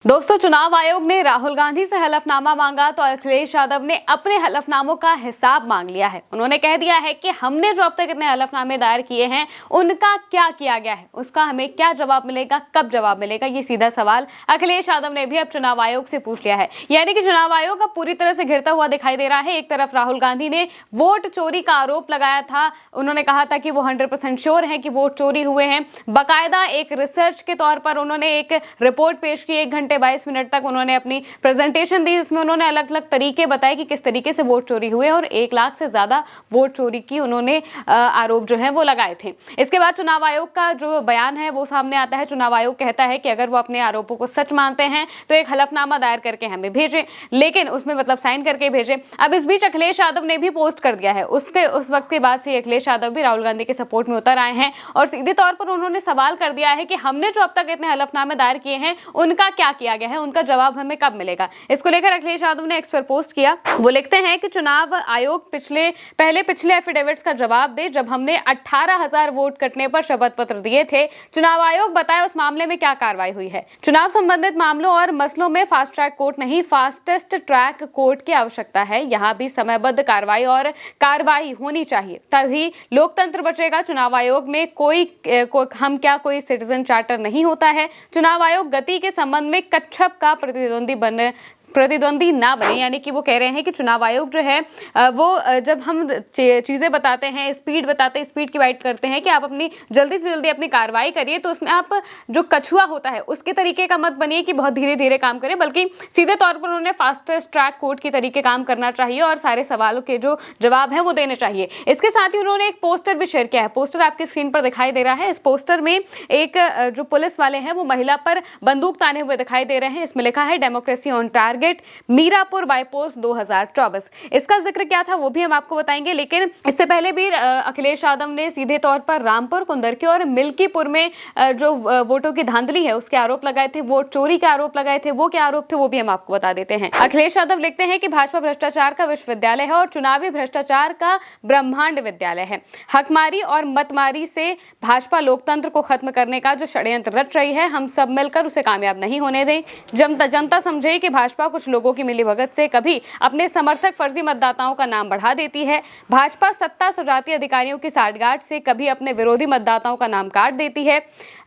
दोस्तों, चुनाव आयोग ने राहुल गांधी से हलफनामा मांगा तो अखिलेश यादव ने अपने हलफनामों का हिसाब मांग लिया है। उन्होंने कह दिया है कि हमने जो अब तक इतने हलफनामे दायर किए हैं उनका क्या किया गया है, उसका हमें क्या जवाब मिलेगा, कब जवाब मिलेगा, ये सीधा सवाल अखिलेश यादव ने भी अब चुनाव आयोग से पूछ लिया है। यानी कि चुनाव आयोग अब पूरी तरह से घिरता हुआ दिखाई दे रहा है। एक तरफ राहुल गांधी ने वोट चोरी का आरोप लगाया था, उन्होंने कहा था कि वो 100% श्योर है कि वोट चोरी हुए हैं। बाकायदा एक रिसर्च के तौर पर उन्होंने एक रिपोर्ट पेश की, 1 घंटे 22 मिनट तक उन्होंने अपनी प्रेजेंटेशन दी, इसमें उन्होंने अलग अलग तरीके बताए कि किस तरीके से वोट चोरी हुए और 1 लाख से ज्यादा वोट चोरी की उन्होंने आरोप जो है वो लगाए थे। इसके बाद चुनाव आयोग का जो बयान है वो सामने आता है। चुनाव आयोग कहता है कि अगर वो अपने आरोपों को सच मानते हैं तो एक हलफनामा दायर करके हमें भेजें, लेकिन उसमें मतलब साइन करके भेजें। अब इस बीच अखिलेश यादव ने भी पोस्ट कर दिया है। उस वक्त के बाद से अखिलेश यादव भी राहुल गांधी के सपोर्ट में उतर आए हैं और सीधे तौर पर उन्होंने सवाल कर दिया है कि हमने जो अब तक इतने हलफनामे दायर किए हैं उनका क्या किया गया है, उनका जवाब हमें कब मिलेगा। इसको लेकर अखिलेश यादव ने एक्स पर पोस्ट किया। वो लिखते हैं कि चुनाव आयोग पिछले एफिडेविट्स का जवाब दे। जब हमने 18,000 वोट कटने पर शपथ पत्र दिए थे, चुनाव आयोग बताए उस मामले में क्या कार्रवाई हुई है। चुनाव संबंधित मामलों और मसलों में फास्ट ट्रैक कोर्ट नहीं, फास्टेस्ट ट्रैक कोर्ट की आवश्यकता है। यहाँ भी समयबद्ध कार्रवाई होनी चाहिए, तभी लोकतंत्र बचेगा। चुनाव आयोग में कोई सिटीजन चार्टर नहीं होता है। चुनाव आयोग गति के संबंध में कच्छप का प्रतिद्वंदी ना बने। यानी कि वो कह रहे हैं कि चुनाव आयोग जो है वो जब हम चीज़ें बताते हैं, स्पीड की बात करते हैं कि आप अपनी जल्दी से जल्दी अपनी कार्रवाई करिए, तो उसमें आप जो कछुआ होता है उसके तरीके का मत बनिए कि बहुत धीरे धीरे काम करें, बल्कि सीधे तौर पर उन्होंने फास्टेस्ट ट्रैक कोर्ट के तरीके काम करना चाहिए और सारे सवालों के जो जवाब है वो देने चाहिए। इसके साथ ही उन्होंने एक पोस्टर भी शेयर किया है। पोस्टर आपकी स्क्रीन पर दिखाई दे रहा है। इस पोस्टर में एक जो पुलिस वाले हैं वो महिला पर बंदूक ताने हुए दिखाई दे रहे हैं। इसमें लिखा है डेमोक्रेसी ऑन टारगेट, मीरापुर बाईपोस्ट 2024। इसका जिक्र क्या था वो भी हम आपको बताएंगे, लेकिन इससे पहले भी अखिलेश यादव ने सीधे तौर पर रामपुर, कुंदरकी और मिल्कीपुर में जो वोटों की धांधली है उसके आरोप लगाए थे, वोट चोरी के आरोप लगाए थे। वो क्या आरोप थे वो भी हम आपको बता देते हैं। अखिलेश यादव लिखते हैं कि भाजपा भ्रष्टाचार का विश्वविद्यालय है और चुनावी भ्रष्टाचार का ब्रह्मांड विद्यालय है। हकमारी और मतमारी से भाजपा लोकतंत्र को खत्म करने का जो षड्यंत्र रच रही है, हम सब मिलकर उसे कामयाब नहीं होने दें। जनता समझे कि भाजपा कुछ लोगों की मिलीभगत से कभी अपने समर्थक फर्जी मतदाताओं का नाम बढ़ा देती है। भाजपा सत्ता सजाती अधिकारियों की साठगांठ से कभी अपने विरोधी मतदाताओं का नाम काट देती है।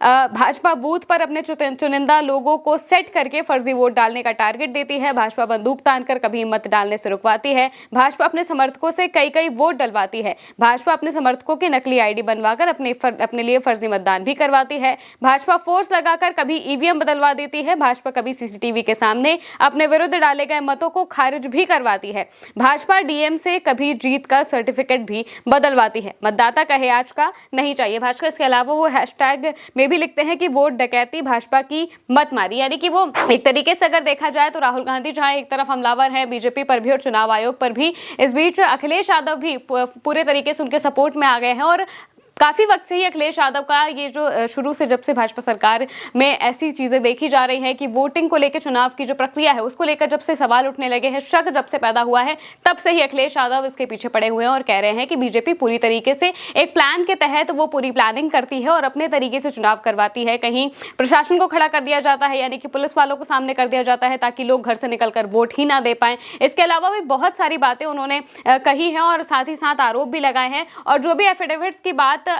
भाजपा बूथ पर अपने चुनिंदा लोगों को सेट करके फर्जी वोट डालने का टारगेट देती है। भाजपा बंदूक तानकर कभी मत डालने से रुकवाती है। भाजपा अपने समर्थकों से कई वोट डलवाती है। भाजपा अपने समर्थकों की नकली आईडी बनवाकर अपने लिए फर्जी मतदान भी करवाती है। भाजपा फोर्स लगाकर कभी ईवीएम बदलवा देती है। भाजपा कभी सीसीटीवी के सामने अपने विरुद्ध डाले गए मतों को खारिज भी करवाती है। भाजपा डीएम से कभी जीत का सर्टिफिकेट भी बदलवाती है। मतदाता कहे आज का नहीं चाहिए भाजपा। इसके अलावा वो हैशटैग में भी लिखते हैं कि वोट डकैती भाजपा की मत मारी। यानी कि वो एक तरीके से अगर देखा जाए तो राहुल गांधी जहां एक तरफ हमलावर है बीजेपी पर भी और चुनाव आयोग पर भी, इस बीच अखिलेश यादव भी पूरे तरीके से उनके सपोर्ट में आ गए हैं। और काफी वक्त से ही अखिलेश यादव का ये जो शुरू से जब से भाजपा सरकार में ऐसी चीजें देखी जा रही हैं कि वोटिंग को लेकर, चुनाव की जो प्रक्रिया है उसको लेकर जब से सवाल उठने लगे हैं, शक जब से पैदा हुआ है, तब से ही अखिलेश यादव इसके पीछे पड़े हुए हैं और कह रहे हैं कि बीजेपी पूरी तरीके से एक प्लान के तहत वो पूरी प्लानिंग करती है और अपने तरीके से चुनाव करवाती है। कहीं प्रशासन को खड़ा कर दिया जाता है, यानी कि पुलिस वालों को सामने कर दिया जाता है ताकि लोग घर से निकलकर वोट ही ना दे पाए। इसके अलावा भी बहुत सारी बातें उन्होंने कही हैं और साथ ही साथ आरोप भी लगाए हैं। और जो भी एफिडेविट्स की बात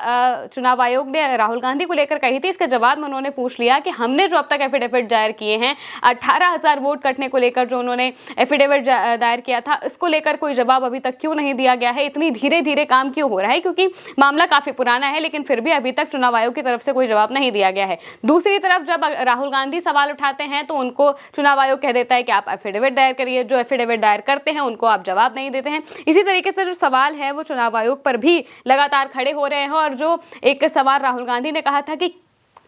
चुनाव आयोग ने राहुल गांधी को लेकर कही थी, इसके जवाब में उन्होंने पूछ लिया कि हमने जो अब तक एफिडेविट दायर किए हैं, 18,000 वोट कटने को लेकर जो उन्होंने एफिडेविट दायर किया था, इसको लेकर कोई जवाब अभी तक क्यों नहीं दिया गया है, इतनी धीरे धीरे काम क्यों हो रहा है, क्योंकि मामला काफी पुराना है लेकिन फिर भी अभी तक चुनाव आयोग की तरफ से कोई जवाब नहीं दिया गया है। दूसरी तरफ जब राहुल गांधी सवाल उठाते हैं तो उनको चुनाव आयोग कह देता है कि आप एफिडेविट दायर करिए। जो एफिडेविट दायर करते हैं उनको आप जवाब नहीं देते हैं। इसी तरीके से जो सवाल है वो चुनाव आयोग पर भी लगातार खड़े हो रहे हैं। और जो एक सवाल राहुल गांधी ने कहा था कि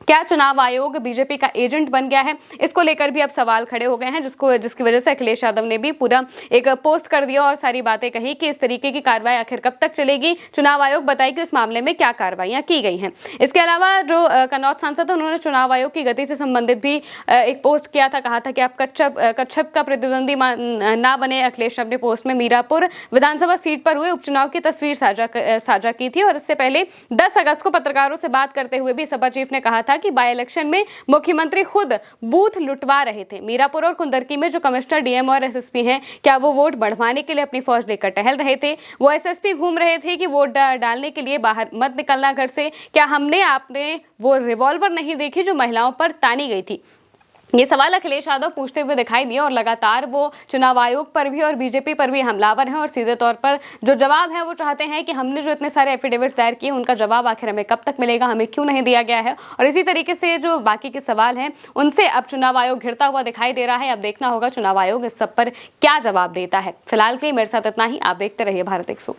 क्या चुनाव आयोग बीजेपी का एजेंट बन गया है, इसको लेकर भी अब सवाल खड़े हो गए हैं, जिसकी वजह से अखिलेश यादव ने भी पूरा एक पोस्ट कर दिया और सारी बातें कही कि इस तरीके की कार्रवाई आखिर कब तक चलेगी, चुनाव आयोग बताए कि इस मामले में क्या कार्रवाइयां की गई हैं। इसके अलावा जो कन्नौज सांसद है उन्होंने चुनाव आयोग की गति से संबंधित भी एक पोस्ट किया था, कहा था कि आप कच्छप का प्रतिद्वंदी ना बने। अखिलेश ने अपने पोस्ट में मीरापुर विधानसभा सीट पर हुए उपचुनाव की तस्वीर साझा की थी और इससे पहले 10 अगस्त को पत्रकारों से बात करते हुए भी सपा चीफ ने कहा था था कि बाई इलेक्शन में मुख्यमंत्री खुद बूथ लुटवा रहे थे। मीरापुर और कुंदरकी में जो कमिश्नर, डीएम और एसएसपी हैं, क्या वो वोट बढ़वाने के लिए अपनी फौज लेकर टहल रहे थे? वो एसएसपी घूम रहे थे कि वोट डालने के लिए बाहर मत निकलना घर से? क्या हमने आपने वो रिवॉल्वर नहीं देखी जो महिलाओं पर तानी गई थी? ये सवाल अखिलेश यादव पूछते हुए दिखाई दिए और लगातार वो चुनाव आयोग पर भी और बीजेपी पर भी हमलावर हैं और सीधे तौर पर जो जवाब है वो चाहते हैं कि हमने जो इतने सारे एफिडेविट दायर किए उनका जवाब आखिर हमें कब तक मिलेगा, हमें क्यों नहीं दिया गया है। और इसी तरीके से जो बाकी के सवाल हैं उनसे अब चुनाव आयोग घिरता हुआ दिखाई दे रहा है। अब देखना होगा चुनाव आयोग इस सब पर क्या जवाब देता है। फिलहाल के लिए मेरे साथ इतना ही। आप देखते रहिए भारत 100।